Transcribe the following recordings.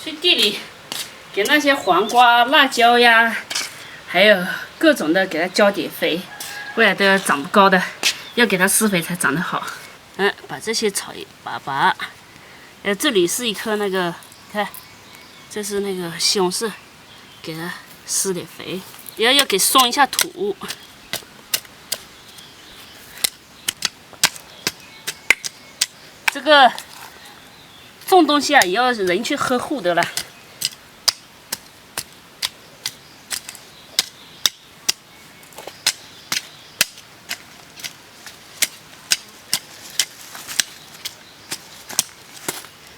去地里给那些黄瓜、辣椒呀，还有各种的给它浇点肥，不然都要长不高的，要给它施肥才长得好。把这些草一拔。这里是一颗那个，看，这是那个西红柿，给它施点肥，要给松一下土。这个种东西啊，也要人去呵护的了。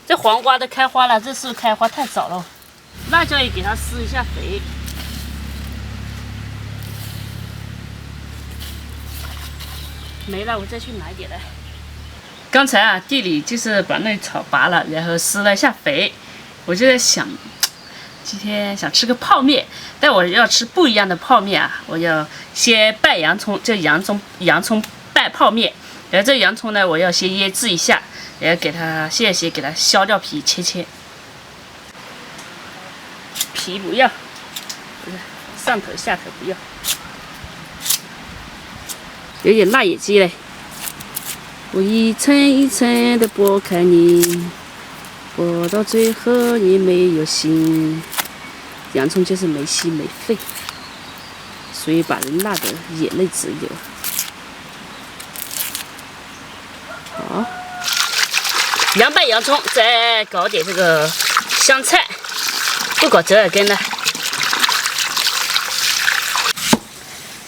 这黄瓜都开花了，这是开花太早了。辣椒也给它施一下肥。没了，我再去拿一点来。刚才啊，地里就是把那草拔了，然后施了一下肥。我就在想，今天想吃个泡面，但我要吃不一样的泡面啊！我要先拌洋葱，这洋葱拌泡面。然后这洋葱呢，我要先腌制一下。然后给它先给它削掉皮，切。皮不要，不是上头下头不要。有点辣眼睛嘞。我一层一层的剥开你，剥到最后你没有心。洋葱就是没心没肺，所以把人辣得眼泪直流。好。凉拌洋葱，再搞点这个香菜，不搞折耳根的，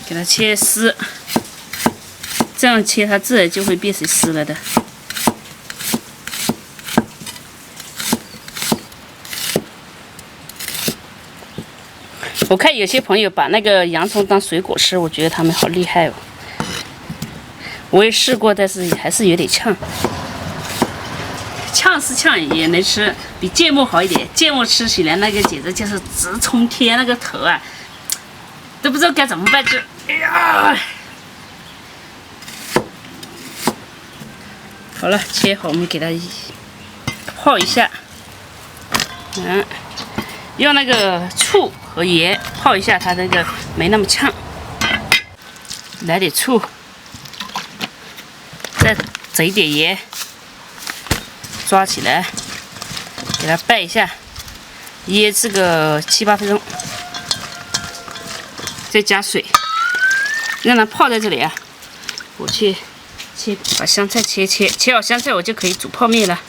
给它切丝，这样切它自然就会变成丝了的。我看有些朋友把那个洋葱当水果吃，我觉得他们好厉害哦。我也试过，但是还是有点呛。呛是呛，也能吃，比芥末好一点。芥末吃起来那个简直就是直冲天，那个头啊，都不知道该怎么办。哎呀，好了，切好，我们给它泡一下。用那个醋和盐泡一下，它那个没那么呛。来点醋，再整一点盐。抓起来，给它拌一下，腌制个7、8分钟，再加水，让它泡在这里啊。我去把香菜切好香菜，我就可以煮泡面了。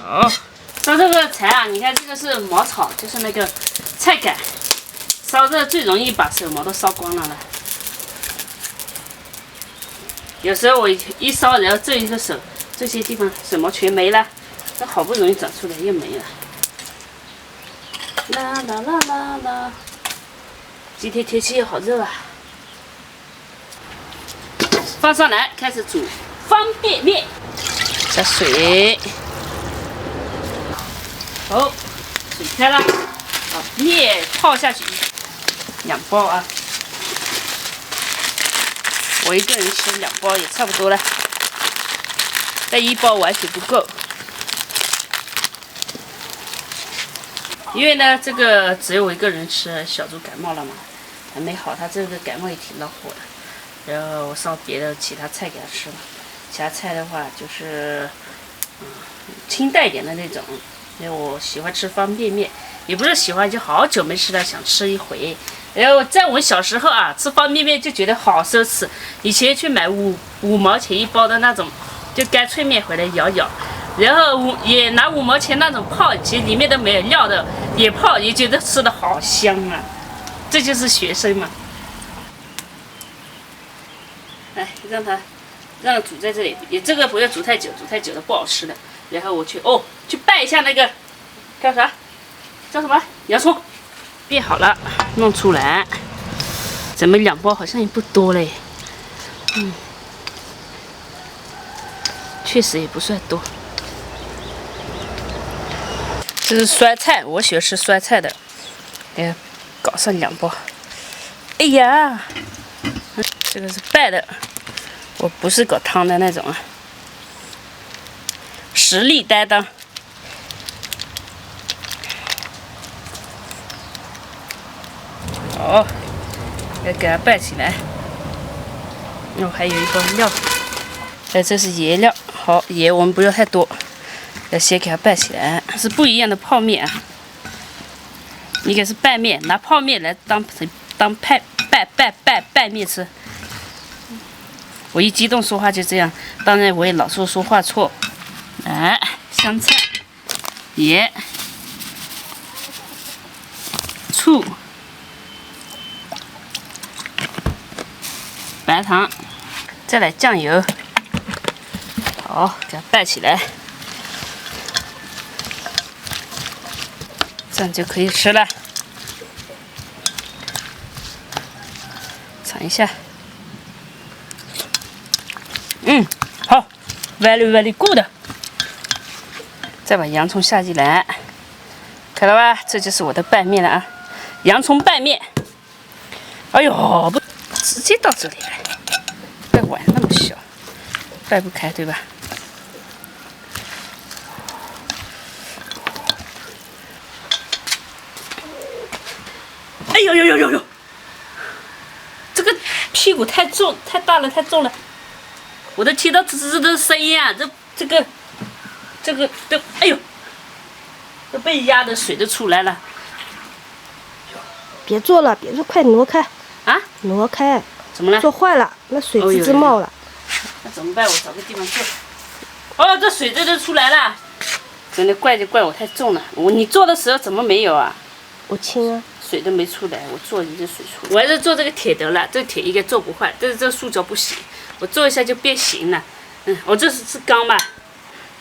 好，烧这个柴啊，你看这个是茅草，就是那个菜杆，烧这最容易把手毛都烧光了。有时候我一烧，然后这一个手这些地方手毛全没了，这好不容易长出来又没了。啦！今天天气又好热啊！放上来，开始煮方便面。加水，好，水开了，把面泡下去，2包啊。我一个人吃2包也差不多了，但1包完全不够，因为呢，这个只有我一个人吃，小猪感冒了嘛，还没好，他这个感冒也挺恼火的。然后我烧别的其他菜给他吃了，其他菜的话就是清淡一点的那种，因为我喜欢吃方便面，也不是喜欢，就好久没吃了，想吃一回。然后在我小时候啊，吃方便面就觉得好奢侈。以前去买5毛钱1包的那种，就干脆面回来舀，然后也拿5毛钱那种泡，其实里面都没有料的，也泡，也觉得吃的好香啊。这就是学生嘛。哎，让它煮在这里，也这个不要煮太久，煮太久了不好吃的。然后我去拌一下那个叫啥？叫什么？洋葱。变好了，弄出来。咱们2包好像也不多嘞，确实也不算多。这是酸菜，我喜欢吃酸菜的，搞上2包。哎呀，这个是拌的，我不是搞汤的那种啊。实力担当。好，要给它拌起来。哦，还有一包料，这是盐料。好，盐我们不要太多，要先给它拌起来。是不一样的泡面啊，一个是拌面，拿泡面来当拌面吃。我一激动说话就这样，当然我也老说话错。来，香菜、盐、醋、白糖，再来酱油。好，给它拌起来，这样就可以吃了。尝一下。好 ，very good。再把洋葱下进来，看到吧？这就是我的拌面了啊，洋葱拌面。哎呦，不，直接到这里来，这碗那么小，掰不开，对吧？哎呦！这个屁股太重，太大了，太重了。我都听到吱吱的声音啊！这个都，哎呦，都被压的水都出来了。别做了，别做，快挪开！啊？挪开！怎么了？做坏了，那水滋滋冒了。那怎么办？我找个地方坐。哦，这水都出来了。真的怪就怪我太重了。你做的时候怎么没有啊？我轻啊。水都没出来，我做一个水出来。我还是做这个铁得了，这个铁应该做不坏，但是这个塑胶不行，我做一下就变形了。我这是缸吧？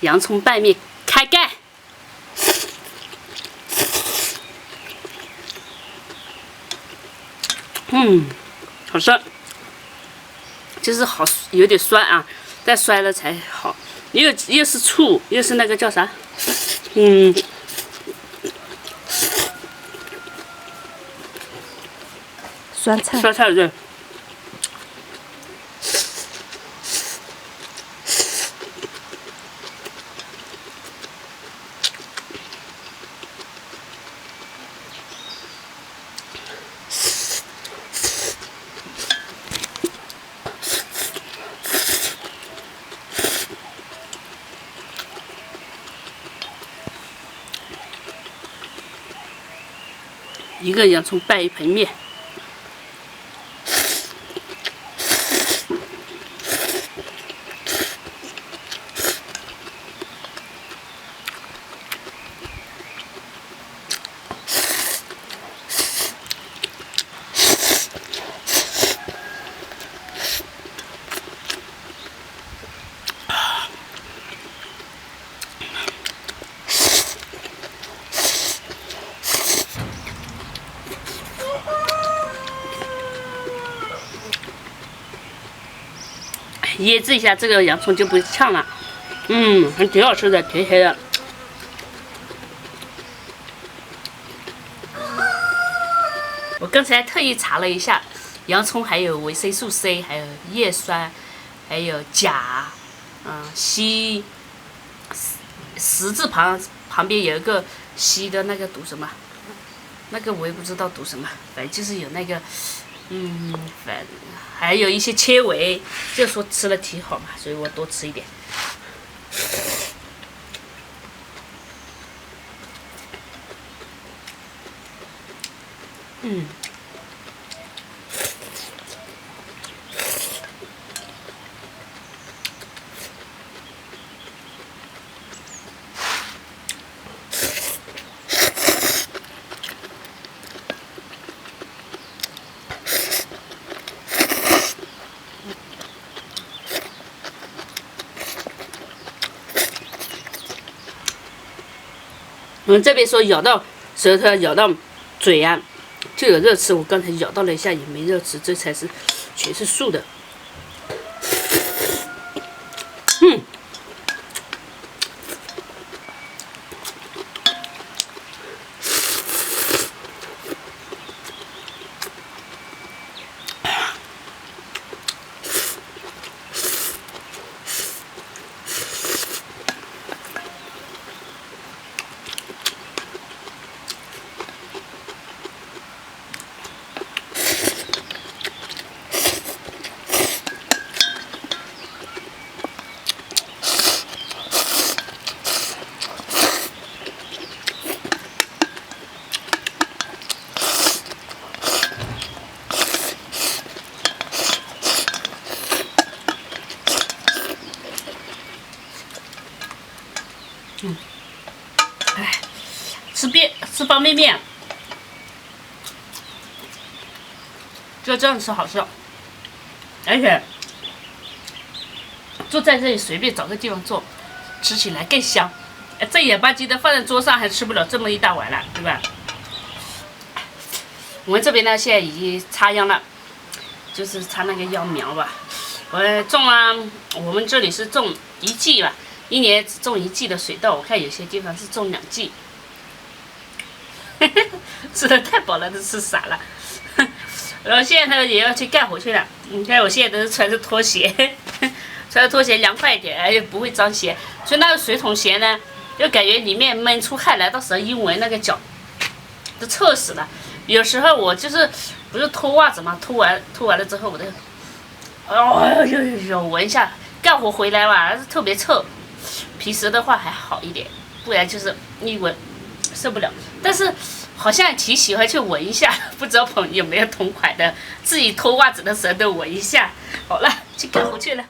洋葱拌面，开盖。好吃，就是好有点酸啊，但酸了才好。又是醋，又是那个叫啥？酸菜对。一个洋葱拌一盆面。腌制一下，这个洋葱就不呛了。还挺好吃的，甜甜的。我刚才特意查了一下，洋葱还有维生素 C， 还有叶酸，还有钾，硒。十字旁边有一个硒的那个读什么？那个我也不知道读什么，反正就是有那个，还有一些纤维，就说吃了挺好嘛，所以我多吃一点。这边说咬到舌头、咬到嘴啊，就有热吃。我刚才咬到了一下，也没热吃，这才是全是素的。吃方便面，就这样吃好吃，而且坐在这里随便找个地方坐，吃起来更香。正眼吧唧的放在桌上还吃不了这么一大碗了，对吧？我们这边呢现在已经插秧了，就是插那个秧苗吧。我种了，我们这里是种1季吧，一年只种1季的水稻，我看有些地方是种2季。吃的太饱了，都吃傻了。然后现在呢也要去干活去了。你看我现在都是穿着拖鞋，穿着拖鞋凉快一点，又不会脏鞋。所以那个水桶鞋呢，就感觉里面闷出汗来，到时候一闻那个脚都臭死了。有时候我就是不是脱袜子嘛，脱完了之后我的，闻一下，干活回来吧，特别臭。平时的话还好一点，不然就是一闻受不了。但是好像挺喜欢去闻一下，不知道朋友有没有同款的，自己脱袜子的时候都闻一下。好了，去干活去了。